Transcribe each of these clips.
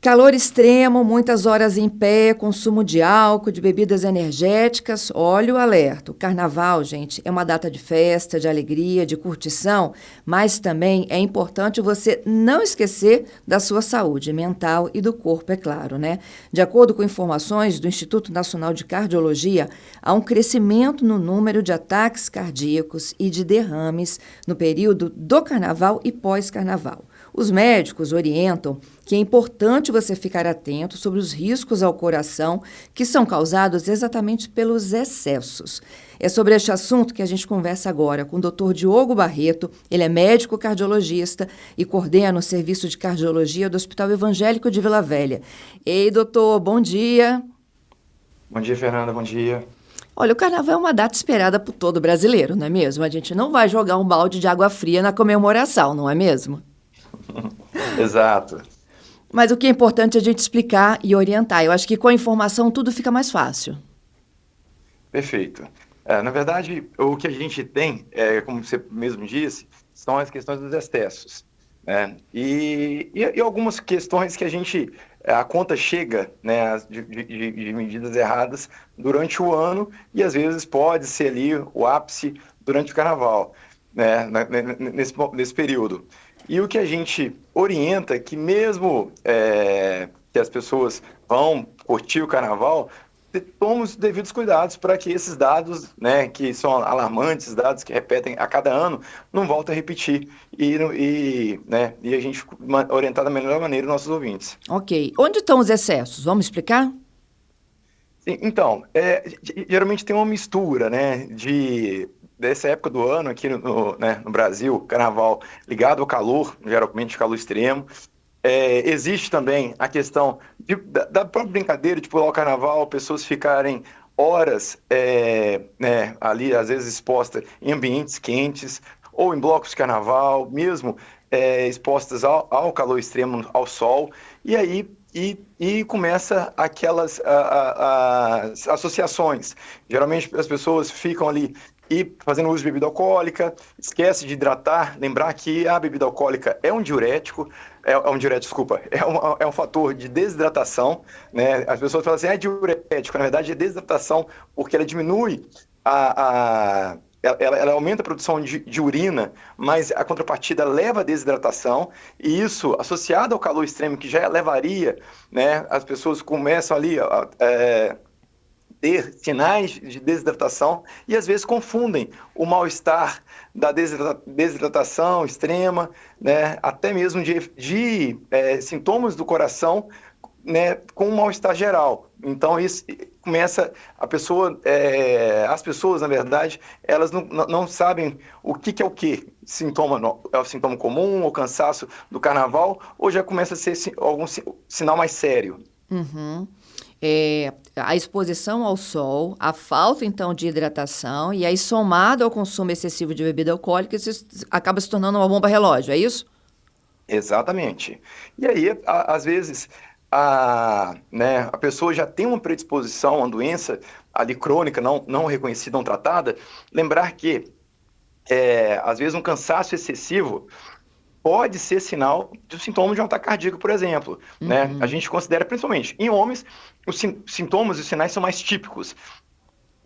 Calor extremo, muitas horas em pé, consumo de álcool, de bebidas energéticas. Olha o alerta. O carnaval, gente, é uma data de festa, de alegria, de curtição, mas também é importante você não esquecer da sua saúde mental e do corpo, é claro, né? De acordo com informações do Instituto Nacional de Cardiologia, há um crescimento no número de ataques cardíacos e de derrames no período do carnaval e pós-carnaval. Os médicos orientam que é importante você ficar atento sobre os riscos ao coração que são causados exatamente pelos excessos. É sobre este assunto que a gente conversa agora com o Dr. Diogo Barreto. Ele é médico cardiologista e coordena o serviço de cardiologia do Hospital Evangélico de Vila Velha. Ei, doutor, bom dia. Bom dia, Fernanda, bom dia. Olha, o carnaval é uma data esperada por todo brasileiro, não é mesmo? A gente não vai jogar um balde de água fria na comemoração, não é mesmo? Exato, Mas o que é importante é a gente explicar e orientar. Eu acho que com a informação tudo fica mais fácil. perfeito. Na verdade, o que a gente tem, como você mesmo disse, são as questões dos excessos, né? E algumas questões que a conta chega, né, de medidas erradas durante o ano e às vezes pode ser ali o ápice durante o carnaval, né, nesse período. E o que a gente orienta é que mesmo que as pessoas vão curtir o carnaval, tome os devidos cuidados para que esses dados, né, que são alarmantes, dados que repetem a cada ano, não voltem a repetir né, e a gente orientar da melhor maneira os nossos ouvintes. Ok. Onde estão os excessos? Vamos explicar? Sim, então, geralmente tem uma mistura, né, dessa época do ano aqui né, no Brasil, carnaval ligado ao calor, geralmente calor extremo. Existe também a questão da própria brincadeira de pular o carnaval, pessoas ficarem horas né, ali, às vezes expostas em ambientes quentes ou em blocos de carnaval, mesmo expostas ao calor extremo, ao sol, e aí começa aquelas as associações. Geralmente as pessoas ficam ali e fazendo uso de bebida alcoólica, esquece de hidratar, lembrar que a bebida alcoólica é um diurético, desculpa, é um fator de desidratação, né? As pessoas falam assim, é diurético, na verdade é desidratação, porque ela diminui ela aumenta a produção de urina, mas a contrapartida leva à desidratação, e isso, associado ao calor extremo, que já levaria, né, as pessoas começam ali a ter sinais de desidratação e às vezes confundem o mal-estar da desidratação extrema, né, até mesmo de sintomas do coração, né, com um mal-estar geral. Então isso começa as pessoas, na verdade, elas não sabem o que é o que. Sintoma, é o sintoma comum, o cansaço do carnaval, ou já começa a ser algum sinal mais sério. Uhum. A exposição ao sol, a falta, então, de hidratação, e aí somado ao consumo excessivo de bebida alcoólica, isso acaba se tornando uma bomba relógio, é isso? Exatamente. E aí, às vezes, né, a pessoa já tem uma predisposição, uma doença ali crônica, não reconhecida, não tratada. Lembrar que, às vezes, um cansaço excessivo pode ser sinal de sintomas de um ataque cardíaco, por exemplo, né? A Uhum. gente considera, principalmente em homens, os sintomas e os sinais são mais típicos,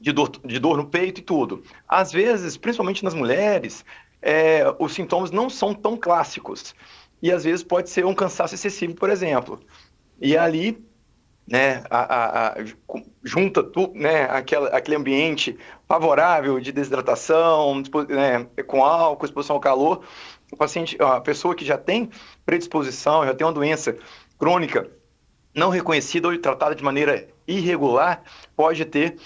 de dor no peito e tudo. Às vezes, principalmente nas mulheres, os sintomas não são tão clássicos. E às vezes pode ser um cansaço excessivo, por exemplo. E ali, né, junta né, aquele ambiente favorável de desidratação, né, com álcool, exposição ao calor, a pessoa que já tem predisposição, já tem uma doença crônica não reconhecida ou tratada de maneira irregular, pode ter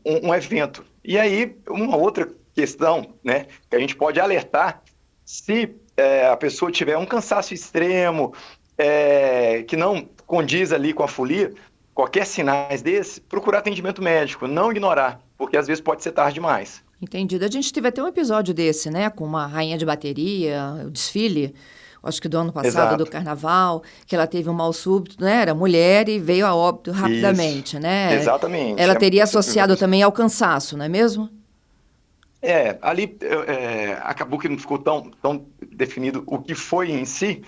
um evento. E aí, uma outra questão, né, que a gente pode alertar, se a pessoa tiver um cansaço extremo, que não condiz ali com a folia, qualquer sinais desse, procurar atendimento médico, não ignorar, porque às vezes pode ser tarde demais. Entendido. A gente teve até um episódio desse, né? Com uma rainha de bateria, o desfile, acho que do ano passado, do Exato. Carnaval, que ela teve um mal súbito, né? Era mulher e veio a óbito Isso. rapidamente, né? Exatamente. Ela teria associado também ao cansaço, não é mesmo? Ali acabou que não ficou tão definido o que foi em si,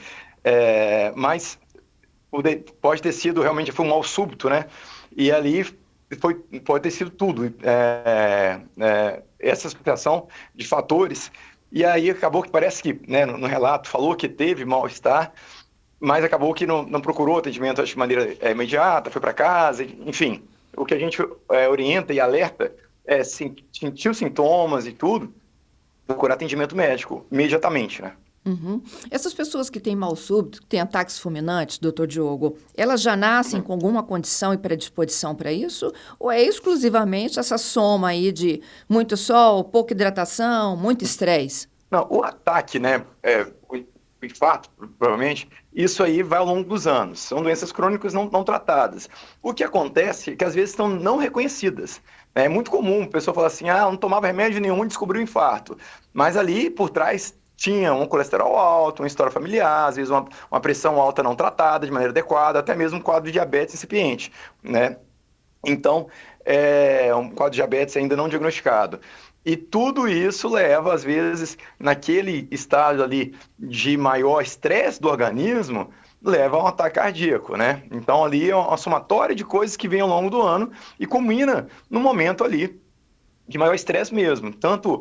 mas pode ter sido realmente foi um mal súbito, né? E ali pode ter sido tudo. Essa associação de fatores. E aí acabou que parece que, né, no relato falou que teve mal-estar, mas acabou que não procurou atendimento de maneira imediata, foi para casa, enfim. O que a gente orienta e alerta é sentir os sintomas e tudo, procurar atendimento médico imediatamente, né? Uhum. Essas pessoas que têm mal súbito, que têm ataques fulminantes, doutor Diogo, elas já nascem com alguma condição e predisposição para isso? Ou é exclusivamente essa soma aí de muito sol, pouca hidratação, muito estresse? Não, o ataque, né, o infarto, provavelmente, isso aí vai ao longo dos anos. São doenças crônicas não tratadas. O que acontece é que às vezes estão não reconhecidas. É muito comum a pessoa falar assim, não tomava remédio nenhum e descobriu o infarto. Mas ali, por trás, tinha um colesterol alto, uma história familiar, às vezes uma pressão alta não tratada de maneira adequada, até mesmo um quadro de diabetes incipiente, né? Então, um quadro de diabetes ainda não diagnosticado. E tudo isso leva, às vezes, naquele estágio ali de maior estresse do organismo, leva a um ataque cardíaco, né? Então, ali é uma somatória de coisas que vem ao longo do ano e culmina no momento ali de maior estresse mesmo. Tanto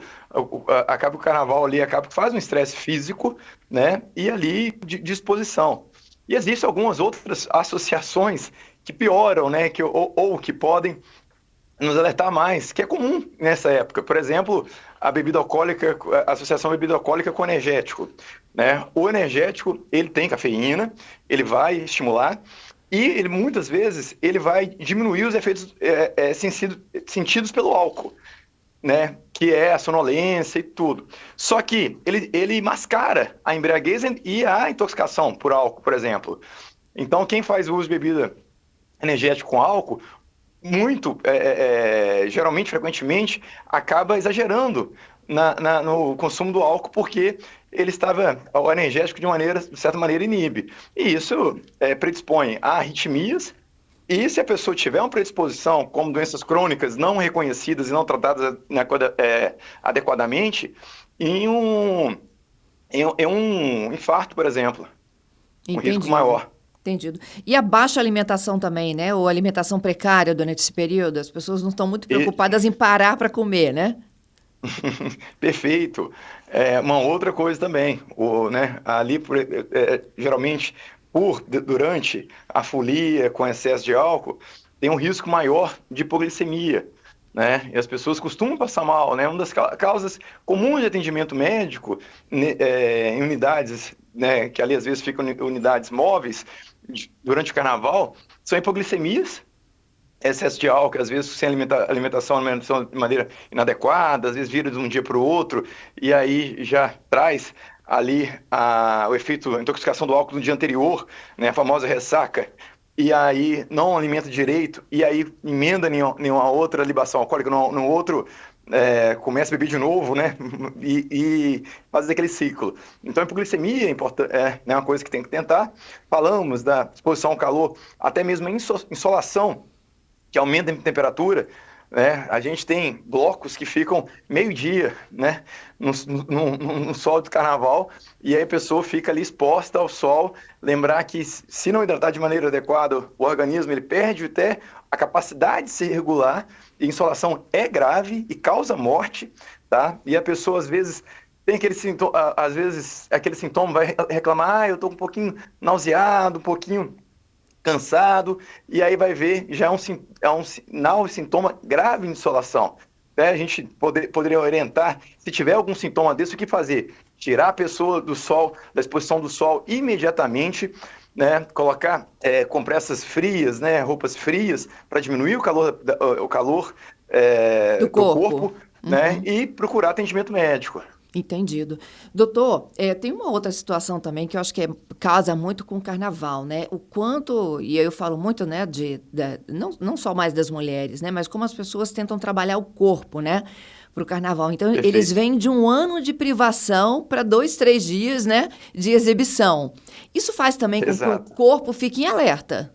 acaba o carnaval ali, acaba que faz um estresse físico, né? E ali de exposição. E existem algumas outras associações que pioram, né? Ou que podem nos alertar mais, que é comum nessa época. Por exemplo, a bebida alcoólica, a associação bebida alcoólica com energético, né? O energético, ele tem cafeína, ele vai estimular e ele, muitas vezes ele vai diminuir os efeitos sentidos pelo álcool, né? Que é a sonolência e tudo. Só que ele mascara a embriaguez e a intoxicação por álcool, por exemplo. Então, quem faz uso de bebida energética com álcool geralmente, frequentemente, acaba exagerando no consumo do álcool, porque o energético de certa maneira inibe. E isso predispõe a arritmias, e se a pessoa tiver uma predisposição, como doenças crônicas não reconhecidas e não tratadas adequadamente, em um infarto, por exemplo, um risco Entendido. maior. Entendido. E a baixa alimentação também, né? Ou alimentação precária durante esse período? As pessoas não estão muito preocupadas em parar para comer, né? Perfeito. Uma outra coisa também, né, ali geralmente durante a folia com excesso de álcool, tem um risco maior de hipoglicemia, né? E as pessoas costumam passar mal, né? Uma das causas comuns de atendimento médico em unidades, né, que ali às vezes ficam unidades móveis durante o carnaval, são hipoglicemias, excesso de álcool, às vezes sem alimentação de maneira inadequada, às vezes vira de um dia para o outro, e aí já traz ali o efeito, a intoxicação do álcool no dia anterior, né, a famosa ressaca, e aí não alimenta direito, e aí emenda nenhuma outra libação alcoólica, no outro começa a beber de novo, né, e faz aquele ciclo. Então a hipoglicemia é uma coisa que tem que tentar. Falamos da exposição ao calor, até mesmo a insolação, que aumenta a temperatura, né? A gente tem blocos que ficam meio-dia, né, no sol do carnaval, e aí a pessoa fica ali exposta ao sol. Lembrar que se não hidratar de maneira adequada, o organismo ele perde até a capacidade de se regular, e a insolação é grave e causa morte, tá? E a pessoa às vezes tem aquele sintoma, vai reclamar, eu estou um pouquinho nauseado, um pouquinho cansado, e aí vai ver, já é um sinal, sintoma grave de insolação. Né? A gente poderia orientar, se tiver algum sintoma desse, o que fazer? Tirar a pessoa do sol, da exposição do sol imediatamente, né? Colocar compressas frias, né? Roupas frias, para diminuir o calor Do do corpo, né? Uhum. E procurar atendimento médico. Entendido. Doutor, tem uma outra situação também que eu acho que casa muito com o carnaval, né? O quanto, e eu falo muito, né, não só mais das mulheres, né, mas como as pessoas tentam trabalhar o corpo, né, para o carnaval. Então, Perfeito. eles vêm de um ano de privação para 2, 3 dias, né, de exibição. Isso faz também com que o corpo fique em alerta.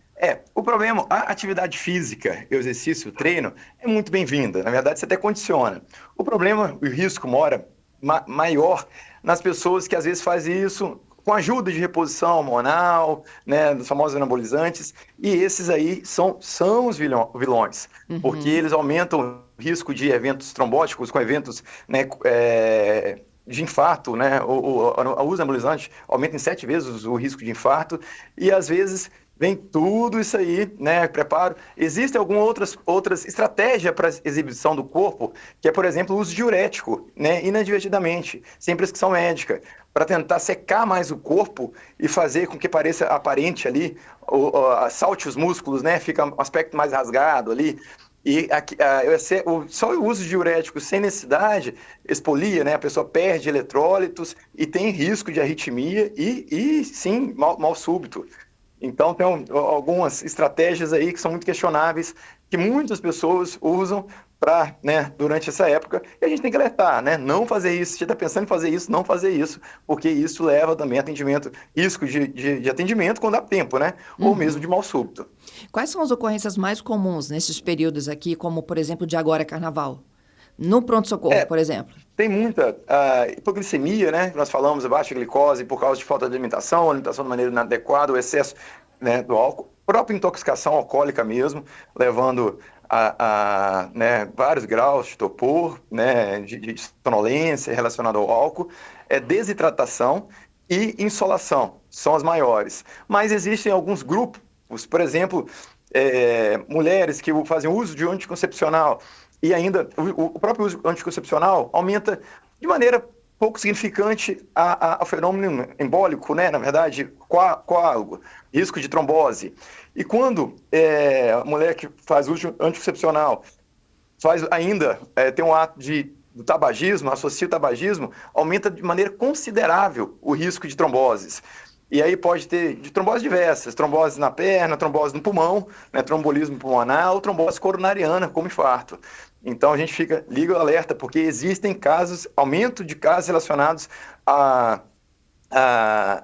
O problema, a atividade física, o exercício, o treino, é muito bem-vinda. Na verdade, você até condiciona. O problema, o risco mora maior nas pessoas que às vezes fazem isso com ajuda de reposição hormonal, né, dos famosos anabolizantes, e esses aí são os vilões, porque eles aumentam o risco de eventos trombóticos, com eventos, né, de infarto, né, o uso anabolizante aumenta em 7 vezes o risco de infarto, e às vezes vem tudo isso aí, né, preparo. Existem algumas outras estratégias para exibição do corpo, que é, por exemplo, o uso de diurético, né, inadvertidamente, sem prescrição médica, para tentar secar mais o corpo e fazer com que pareça aparente ali, salte os músculos, né, fica um aspecto mais rasgado ali. E aqui, só o uso de diurético sem necessidade expolia, né, a pessoa perde eletrólitos e tem risco de arritmia e sim, mal súbito. Então, tem algumas estratégias aí que são muito questionáveis, que muitas pessoas usam para, né, durante essa época, e a gente tem que alertar, né, não fazer isso. Se você está pensando em fazer isso, não fazer isso, porque isso leva também a risco de atendimento quando dá tempo, né, ou mesmo de mal súbito. Quais são as ocorrências mais comuns nesses períodos aqui, como, por exemplo, de agora carnaval? No pronto-socorro, por exemplo? Tem muita hipoglicemia, né? Nós falamos, baixa glicose por causa de falta de alimentação de maneira inadequada, o excesso, né, do álcool, própria intoxicação alcoólica mesmo, levando né, vários graus de torpor, né, de sonolência relacionada ao álcool, desidratação e insolação, são as maiores. Mas existem alguns grupos, por exemplo, mulheres que fazem uso de anticoncepcional, e ainda o próprio uso anticoncepcional aumenta de maneira pouco significante o fenômeno embólico, né? Na verdade, coágulo, risco de trombose. E quando a mulher que faz uso anticoncepcional tem um ato do tabagismo, associa o tabagismo, aumenta de maneira considerável o risco de tromboses. E aí pode ter de tromboses diversas, trombose na perna, trombose no pulmão, né, trombolismo pulmonar ou trombose coronariana, como infarto. Então a gente liga o alerta, porque existem aumento de casos relacionados a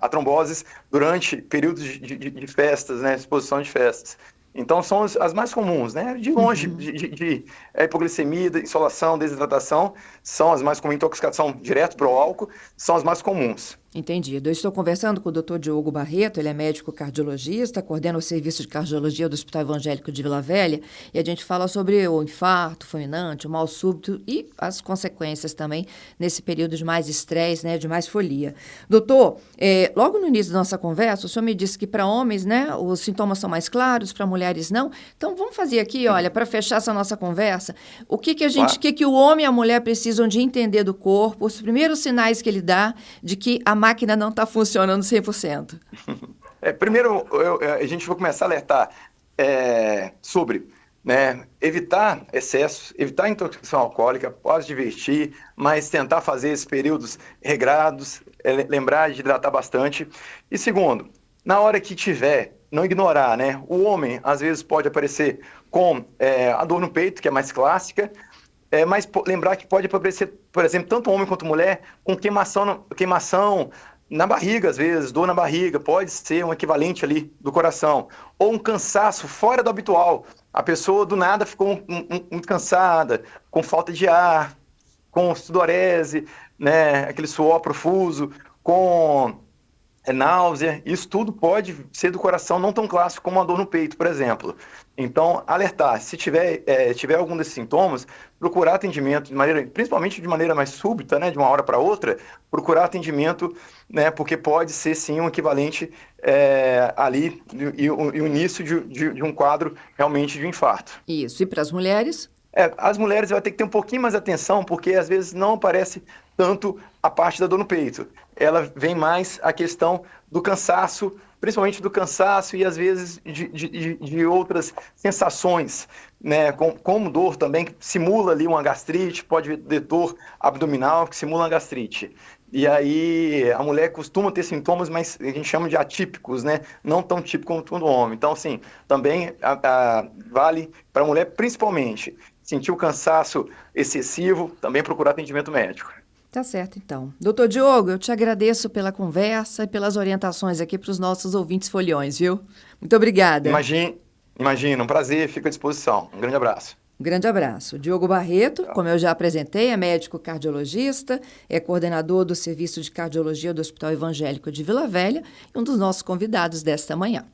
tromboses durante períodos de festas, né, exposição de festas. Então são as mais comuns, né? De longe, de hipoglicemia, de insolação, desidratação, são as mais comuns, intoxicação direto para o álcool, são as mais comuns. Entendido. Eu estou conversando com o Dr. Diogo Barreto, ele é médico cardiologista, coordena o serviço de cardiologia do Hospital Evangélico de Vila Velha, e a gente fala sobre o infarto fulminante, o mal súbito e as consequências também nesse período de mais estresse, né, de mais folia. Doutor, logo no início da nossa conversa, o senhor me disse que para homens, né, os sintomas são mais claros, para mulheres não. Então vamos fazer aqui, olha, para fechar essa nossa conversa, o que que o homem e a mulher precisam de entender do corpo, os primeiros sinais que ele dá de que a máquina não está funcionando 100%. Primeiro, a gente vai começar a alertar sobre, né, evitar excessos, evitar intoxicação alcoólica, pode divertir, mas tentar fazer esses períodos regrados, lembrar de hidratar bastante. E segundo, na hora que tiver, não ignorar, né? O homem, às vezes, pode aparecer com a dor no peito, que é mais clássica, mas lembrar que pode aparecer, por exemplo, tanto homem quanto mulher, com queimação na barriga, às vezes, dor na barriga, pode ser um equivalente ali do coração. Ou um cansaço fora do habitual. A pessoa, do nada, ficou muito cansada, com falta de ar, com sudorese, né, aquele suor profuso, com náusea. Isso tudo pode ser do coração, não tão clássico como uma dor no peito, por exemplo. Então, alertar. Se tiver algum desses sintomas, procurar atendimento, principalmente de maneira mais súbita, né, de uma hora para outra, procurar atendimento, né, porque pode ser, sim, um equivalente ali e o início de um quadro realmente de infarto. Isso. E para as mulheres? As mulheres vão ter que ter um pouquinho mais de atenção, porque às vezes não aparece tanto a parte da dor no peito. Ela vem mais a questão do cansaço, principalmente do cansaço e às vezes de outras sensações, né? Como dor também, que simula ali uma gastrite, pode ter dor abdominal que simula uma gastrite. E aí a mulher costuma ter sintomas, mas a gente chama de atípicos, né? Não tão típicos como o homem. Então, assim, também vale para a mulher, principalmente, sentir o cansaço excessivo, também procurar atendimento médico. Tá certo, então. Doutor Diogo, eu te agradeço pela conversa e pelas orientações aqui para os nossos ouvintes foliões, viu? Muito obrigada. Imagina, um prazer, fico à disposição. Um grande abraço. Um grande abraço. Diogo Barreto, como eu já apresentei, é médico cardiologista, é coordenador do Serviço de Cardiologia do Hospital Evangélico de Vila Velha e um dos nossos convidados desta manhã.